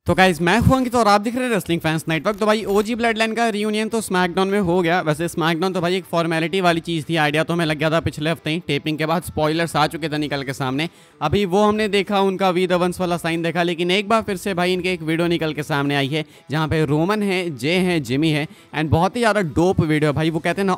तो गाइस मैं हूं अंकित और आप दिख रहे हैं रेसलिंग फैंस नेटवर्क। तो भाई ओजी ब्लड लाइन का रियूनियन तो स्मैकडाउन में हो गया। वैसे स्मैकडाउन तो भाई एक फॉर्मेलिटी वाली चीज़ थी, आइडिया तो हमें लग गया था पिछले हफ्ते ही, टेपिंग के बाद स्पॉयलर्स आ चुके थे निकल के सामने। अभी वो हमने देखा, उनका वी द वंस वाला साइन देखा, लेकिन एक बार फिर से भाई इनके एक वीडियो निकल के सामने आई है जहाँ पे रोमन है, जे है, जिमी है एंड बहुत ही ज़्यादा डोप वीडियो है भाई। वो कहते हैं ना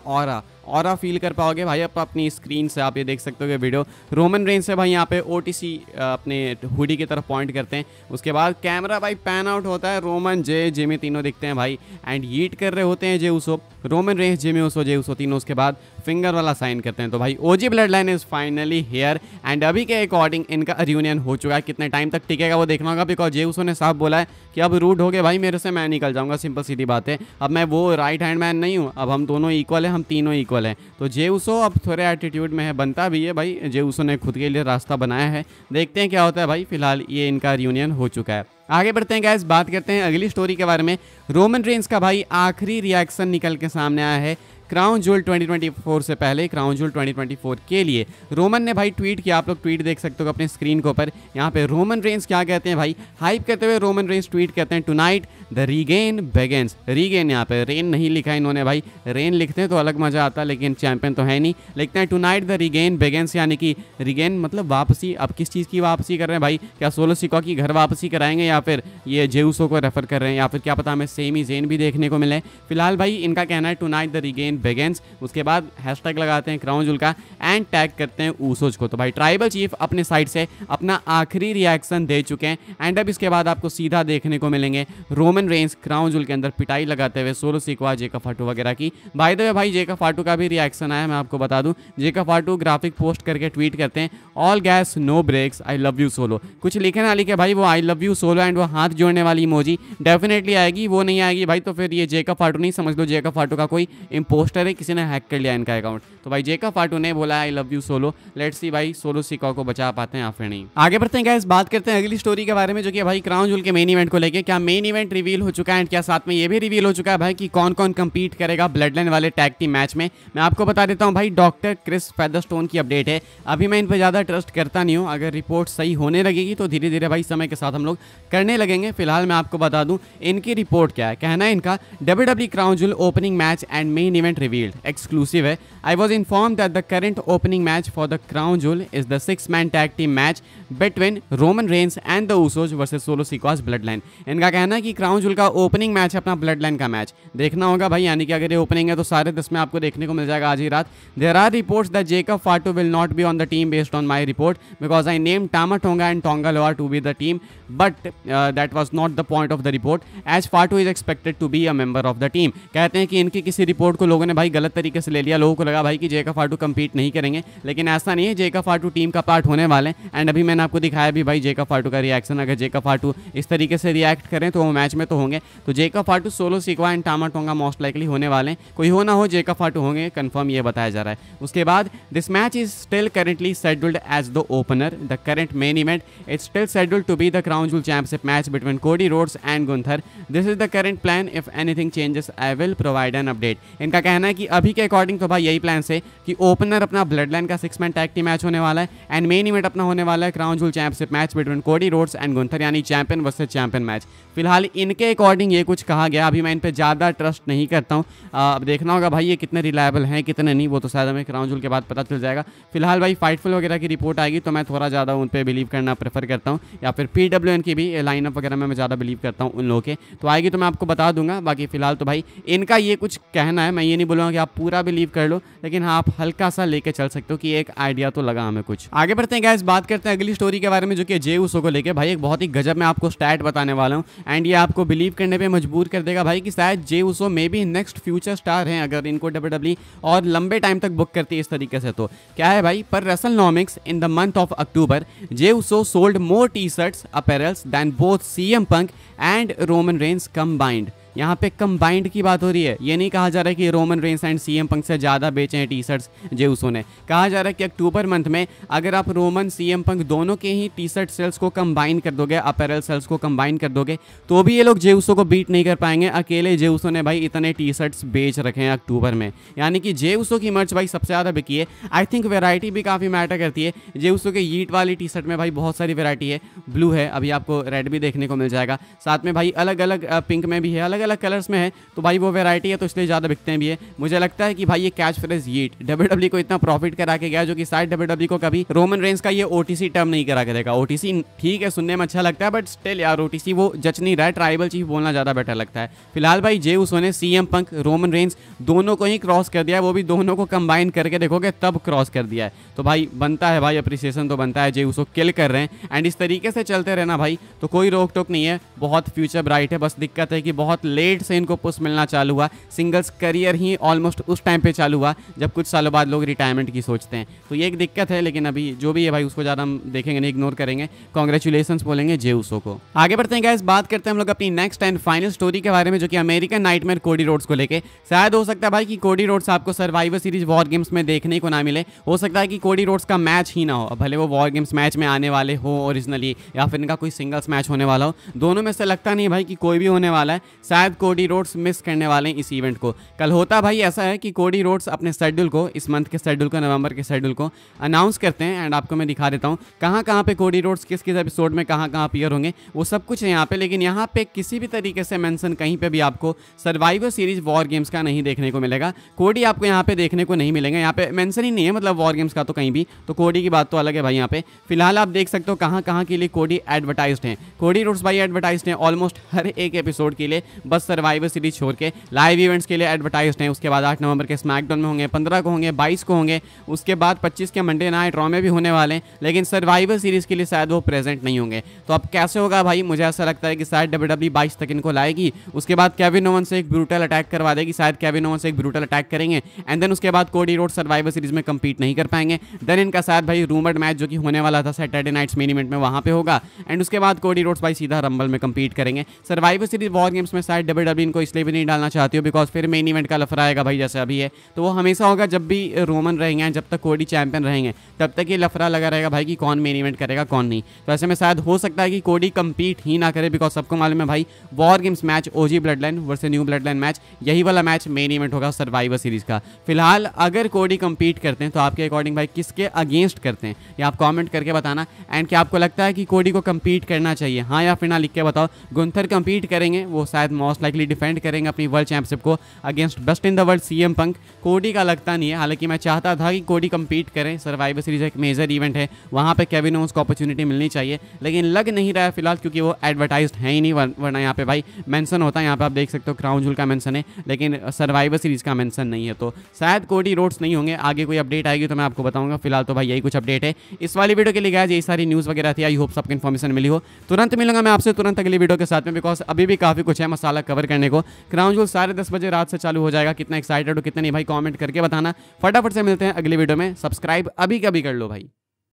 ऑरा फील कर पाओगे भाई आप अपनी स्क्रीन से। आप ये देख सकते हो कि वीडियो रोमन रेंज से भाई यहाँ पे ओटीसी अपने हुडी की तरफ पॉइंट करते हैं। उसके बाद कैमरा भाई पैन आउट होता है, रोमन जे जिमी तीनों दिखते हैं भाई एंड हीट कर रहे होते हैं जे उसो, रोमन रेंज जिमी उसो जे उसो तीनों। उसके बाद फिंगर वाला साइन करते हैं। तो भाई OG blood line is finally here and अभी के अकॉर्डिंग इनका रियूनियन हो चुका है। कितने टाइम तक टिकेगा वो देखना होगा, बिकॉज जे उसो ने साफ बोला है कि अब रूड हो गए भाई मेरे से, मैं निकल जाऊंगा, सिंपल सीधी बात है। अब मैं वो राइट हैंड मैन नहीं हूँ, अब हम दोनों इक्वल हैं, हम तीनों इक्वल हैं। तो जे उसो अब थोड़े एटीट्यूड में है, बनता भी है भाई, जे उसो ने खुद के लिए रास्ता बनाया है। देखते हैं क्या होता है भाई। फिलहाल ये इनका रियूनियन हो चुका है। आगे बढ़ते हैं गाइस, बात करते हैं अगली स्टोरी के बारे में। रोमन रेंज का भाई आखिरी रिएक्शन निकल के सामने आया है क्राउन जूल 2024 से पहले। क्राउन जूल 2024 के लिए रोमन ने भाई ट्वीट किया, आप लोग ट्वीट देख सकते हो अपने स्क्रीन के ऊपर। यहाँ पे रोमन रेंज क्या कहते हैं भाई, हाइप करते हुए रोमन रेंज ट्वीट कहते हैं tonight the regain begins. Regain यहाँ पे रेन नहीं लिखा है इन्होंने भाई, रेन लिखते हैं तो अलग मजा आता, लेकिन चैंपियन तो है नहीं, लिखते हैं टुनाइट द रीगेन बिगिंस, यानी कि रीगेन मतलब वापसी। अब किस चीज़ की वापसी कर रहे हैं भाई, क्या सोलो सिक्का की घर वापसी कराएंगे या फिर ये जेउसो को रेफर कर रहे हैं, या फिर क्या पता हमें सेमी जेन भी देखने को मिले। फिलहाल भाई इनका कहना है टुनाइट द रीगेन बिगिंस। उसके बाद हैशटैग लगाते हैं क्राउन जूल का एंड टैग करते हैं ऊसोज को। तो भाई ट्राइबल चीफ अपने साइड से अपना आखिरी रिएक्शन दे चुके हैं एंड अब इसके बाद आपको सीधा देखने को मिलेंगे रोमन रेंज क्राउन जूल के अंदर पिटाई लगाते हुए सोलो सिक्वा, जेका फाटू वगैरह की। बाय द वे भाई जेका फाटू का भी रिएक्शन आया, मैं आपको बता दूं। जेका फाटू ग्राफिक पोस्ट करके ट्वीट करते हैं all gas no brakes, I love you Solo. कुछ लिखे ना लिखे भाई, वो I love you Solo and वो हाथ जोड़ने वाली इमोजी डेफिनेटली आएगी। वो नहीं आएगी भाई तो फिर ये जेका फाटू नहीं, समझ लो जेका फाटू का कोई इंपोस्टर है, किसी ने हैक कर लिया इनका अकाउंट। तो भाई जेका फाटू ने बोला आई love you solo. Let's see भाई सोलो सिक्का को बचा पाते हैं या फिर नहीं। आगे बढ़ते हैं गाइस, बात करते हैं अगली स्टोरी के बारे में जो कि भाई क्राउन जूल के मेन इवेंट को लेके। क्या मेन इवेंट रिवील हो चुका है एंड क्या साथ में ये भी रिवील हो चुका है भाई कि कौन कौन कंपीट करेगा ब्लड लाइन वाले टैग टीम मैच में। मैं आपको बता देता हूँ भाई, डॉक्टर क्रिस फेदरस्टोन की अपडेट है। अभी मैं इन पर ज़्यादा ट्रस्ट करता नहीं हूँ, अगर रिपोर्ट सही होने लगेगी तो धीरे धीरे भाई समय के साथ हम लोग करने लगेंगे। फिलहाल मैं आपको बता दूं इनकी रिपोर्ट क्या है। कहना है इनका WWE Crown Jewel opening match and main event revealed, exclusive है। I was informed that the current opening match for the crown Jewel is the 6-man tag team match between Roman Reigns and the Usos versus Solo Sikoa's Bloodline. इनका कहना है कि Crown Jewel का opening match है अपना blood line का match, देखना होगा भाई, यानी कि अगर ये ओपनिंग है तो 10:30 में आपको देखने को मिल जाएगा आज ही रात। There are reports that Jacob Fatu will not be on the team based on my report because I name Tama Tonga and Tonga Loa to be the team, but that was not the point of the report as Fatu is expected to be a member of the team. कहते हैं कि इनकी किसी report को लोगों ने भाई गलत तरीके से ले लिया, लोगों को लगा भाई कि जेका फाटू कंपीट नहीं करेंगे, लेकिन ऐसा नहीं है, जेका फाटू टीम का पार्ट होने वाले हैं। एंड अभी मैंने आपको दिखाया भी भाई जेका फाटू का रिएक्शन, अगर जेका फाटू इस तरीके से रिएक्ट करें तो वो मैच में तो होंगे। तो Jacob Fatu, Solo Sikoa and Tama Tonga most likely होने वाले हैं, कोई हो ना हो जेका फाटू होंगे कंफर्म, ये बताया जा रहा है। उसके बाद this match is still currently scheduled as the opener, the current main event is still scheduled to be the crown jewel championship match between Cody Rhodes and Gunther. This is the current plan, if anything changes I will provide an update. इनका कहना है कि अभी के according तो भाई यही plan है कि ओपनर अपना ब्लड लाइन का 6-man टैग टीम मैच होने वाला है एंड मेन इवेंट अपना होने वाला है crown jewel championship match between Cody Rhodes and Gunther, यानी चैंपियन वर्सेस चैंपियन मैच। फिलहाल इनके अकॉर्डिंग ये कुछ कहा गया, अभी मैं इन पर ज़्यादा ट्रस्ट नहीं करता हूँ। अब देखना होगा भाई ये कितने रिलायबल हैं कितने नहीं, वो तो शायद हमें क्राउन जूल के बाद पता चल जाएगा। फिलहाल भाई फाइटफुल वगैरह की रिपोर्ट आएगी तो मैं थोड़ा ज़्यादा उन पर बिलीव करना प्रेफर करता हूँ, या फिर PWN की भी लाइनअप वगैरह में मैं ज़्यादा बिलीव करता हूँ उन लोगों के, तो आएगी तो मैं आपको बता दूंगा। बाकी फिलहाल तो भाई इनका ये कुछ कहना है, मैं ये नहीं बोलूँगा कि आप पूरा बिलीव कर लो, लेकिन हाँ आप हल्का सा लेके चल सकते हो कि एक आइडिया तो लगा हमें कुछ। आगे बढ़ते हैं गाइस, बात करते हैं अगली स्टोरी के बारे में जो कि जे उसो को लेके। भाई एक बहुत ही गजब मैं आपको स्टैट बताने वाला हूँ एंड ये आपको बिलीव करने पे मजबूर कर देगा भाई कि शायद Jey Uso may be next future star हैं अगर इनको WWE और लंबे टाइम तक बुक करती है इस तरीके से। तो क्या है भाई, पर WrestleNomics in the month of October Jey Uso sold more T-shirts apparels than both CM Punk and Roman Reigns combined. यहाँ पे कंबाइंड की बात हो रही है। ये नहीं कहा जा रहा है कि Roman Reigns and CM Punk से ज़्यादा बेचे हैं टी शर्ट्स जे उसो ने। कहा जा रहा है कि अक्टूबर मंथ में अगर आप रोमन सीएम पंक दोनों के ही टी शर्ट सेल्स को कंबाइन कर दोगे, अपैरल सेल्स को कंबाइन कर दोगे, तो भी ये लोग जे उसो को बीट नहीं कर पाएंगे। अकेले जे उसो ने भाई इतने टी शर्ट्स बेच रखे हैं अक्टूबर में, यानी कि जे उसो की मर्च भाई सबसे ज़्यादा बिकी है। आई थिंक वेराइटी भी काफ़ी मैटर करती है। जे उसो के यीट वाली टी शर्ट में भाई बहुत सारी वेराइटी है, ब्लू है, अभी आपको रेड भी देखने को मिल जाएगा, साथ में भाई अलग अलग पिंक में भी है, अलग अलग कलर्स में है, तो भाई वो वेराइटी है तो इसलिए ज़्यादा बिकते हैं भी है। मुझे लगता है कि भाई ये कैच फ्रेज यीट डब्ल्यूडब्ल्यू को इतना प्रॉफिट करा के गया जो कि शायद डब्ल्यूडब्ल्यू को कभी रोमन रेंस का ये ओटीसी टर्म नहीं करा के देगा। ओटीसी ठीक है, सुनने में अच्छा लगता है, बट स्टिल यार ओटीसी वो जच नहीं रहा है, ट्राइबल चीफ बोलना ज़्यादा बेटर लगता है। फिलहाल भाई जे उसो ने सीएम पंक, रोमन रेंस दोनों को ही क्रॉस कर दिया है, वो भी दोनों को कंबाइन करके देखोगे तब क्रॉस कर दिया है। तो भाई बनता है भाई, अप्रिसिएशन तो बनता है, जे उसो किल कर रहे हैं एंड इस तरीके से चलते रहना भाई तो कोई रोक टोक नहीं है, बहुत फ्यूचर ब्राइट है। बस दिक्कत है कि बहुत लेट से इनको पुश मिलना चालू हुआ, सिंगल्स करियर ही ऑलमोस्ट उस टाइम पे चालू हुआ जब कुछ सालों बाद लोग रिटायरमेंट की सोचते हैं, तो ये एक दिक्कत है। लेकिन अभी जो भी है भाई उसको ज़्यादा हम देखेंगे नहीं, इग्नोर करेंगे, कॉन्ग्रेचुलेशंस बोलेंगे जे उसो को। आगे बढ़ते हैं गाइस, बात करते हैं हम लोग अपनी नेक्स्ट एंड फाइनल स्टोरी के बारे में, जो कि अमेरिकन नाइटमेयर कोडी रोड्स को लेके। शायद हो सकता है भाई कि कोडी रोड्स आपको सर्वाइवर सीरीज वॉर गेम्स में देखने को ना मिले, हो सकता है कि कोडी रोड्स का मैच ही ना हो, भले वो वॉर गेम्स मैच में आने वाले हो ओरिजिनली, या फिर इनका कोई सिंगल्स मैच होने वाला हो, दोनों में से लगता नहीं भाई कि कोई भी होने वाला है। शायद कोडी रोड्स मिस करने वाले हैं इस इवेंट को। कल होता भाई ऐसा है कि कोडी रोड्स अपने शेड्यूल को, इस मंथ के शेड्यूल को, नवंबर के शेड्यूल को अनाउंस करते हैं एंड आपको मैं दिखा देता हूँ कहाँ कहाँ पे कोडी रोड्स किस किस एपिसोड में कहाँ कहाँ अपीयर होंगे, वो सब कुछ है यहाँ पे। लेकिन यहाँ पे किसी भी तरीके से मेंशन कहीं पे भी आपको सर्वाइवर सीरीज वॉर गेम्स का नहीं देखने को मिलेगा। कोडी आपको यहाँ पे देखने को नहीं मिलेंगे, यहाँ पे मेंशन ही नहीं है मतलब वॉर गेम्स का तो कहीं भी, तो कोडी की बात तो अलग है भाई। यहाँ पे फिलहाल आप देख सकते हो कहाँ कहाँ के लिए कोडी एडवर्टाइज्ड हैं। कोडी रोड्स भाई एडवर्टाइज्ड हैं ऑलमोस्ट हर एक एपिसोड के लिए, बस सर्वाइवर सीरीज छोड़ के। लाइव इवेंट्स के लिए एडवर्टाइज्ड हैं, उसके बाद 8 नवंबर के स्मैकडाउन में होंगे, 15 को होंगे, 22 को होंगे, उसके बाद 25 के मंडे नाइट रॉ में भी होने वाले हैं, लेकिन सर्वाइवर सीरीज के लिए शायद वो प्रेजेंट नहीं होंगे। तो अब कैसे होगा भाई, मुझे ऐसा लगता है कि शायद डब्ल्यूडब्ल्यू 22 तक इनको लाएगी, उसके बाद केविन ओवन से एक ब्रूटल अटैक करवा देगी, शायद केविन ओवन से एक ब्रूटल अटैक करेंगे एंड देन उसके बाद कोडी रोड्स सर्वाइवर सीरीज में कंपीट नहीं कर पाएंगे। देन इनका शायद भाई रूमर्ड मैच जो कि होने वाला था सैटरडे नाइट्स मेन इवेंट में वहाँ पे होगा एंड उसके बाद कोडी रोड्स भाई सीधा रंबल में कंपीट करेंगे। सर्वाइवर सीरीज वॉर गेम्स में शायद डब्ल्यूडब्ल्यू इनको इसलिए भी नहीं डालना चाहती हो बिकॉज फिर मेन इवेंट का लफड़ा आएगा भाई, जैसे अभी है तो वो हमेशा होगा जब भी रोमन रहेंगे, जब तक कोडी चैंपियन रहेंगे तब तक ये लफड़ा लगा रहेगा भाई कि कौन मेन इवेंट करेगा कौन नहीं। तो ऐसे में शायद हो सकता है कि कोडी कंपीट ही ना करे बिकॉज सबको मालूम है भाई war games match OG blood line versus new blood line match, यही वाला मैच मेन इवेंट होगा सर्वाइवर सीरीज का। फिलहाल अगर कोडी कंपीट करते हैं तो आपके अकॉर्डिंग भाई किसके अगेंस्ट करते हैं ये आप कमेंट करके बताना एंड क्या आपको लगता है कि कोडी को कंपीट करना चाहिए, हाँ या फिर ना, लिख के बताओ। गुंथर कंपीट करेंगे, वो शायद मोस्ट लाइकली डिफेंड करेंगे अपनी वर्ल्ड चैंपियनशिप को against best in the world CM Punk. कोडी का लगता नहीं है, हालांकि मैं चाहता था कि कोडी कंपीट करें, सर्वाइवर सीरीज एक मेजर इवेंट है, वहाँ पे केविन ओवंस को अपॉर्चुनिटी मिलनी चाहिए, लेकिन लग नहीं रहा है फिलहाल क्योंकि वो एडवर्टाइज्ड है ही नहीं, वरना यहाँ पे भाई मेंशन होता है, यहाँ पे आप देख सकते हो क्राउन जूल का मेंशन है लेकिन सर्वाइवर सीरीज का मेंशन नहीं है, तो शायद कोडी रोड्स नहीं होंगे। आगे कोई अपडेट आएगी तो मैं आपको बताऊंगा, फिलहाल तो भाई यही कुछ अपडेट है इस वाली वीडियो के लिए। गाइस यही सारी न्यूज़ वगैरह थी, आई होप सबको इन्फॉर्मेशन मिली हो। तुरंत मिलूंगा मैं आपसे तुरंत अगली वीडियो के साथ में बिकॉज अभी भी काफ़ी कुछ है मसाला कवर करने को। क्राउन जूल 10:30 बजे रात से चालू हो जाएगा, कितना एक्साइटेड हो कितना नहीं भाई कमेंट करके बताना। फटाफट से मिलते हैं अगली वीडियो में, सब्सक्राइब अभी कभी कर लो भाई।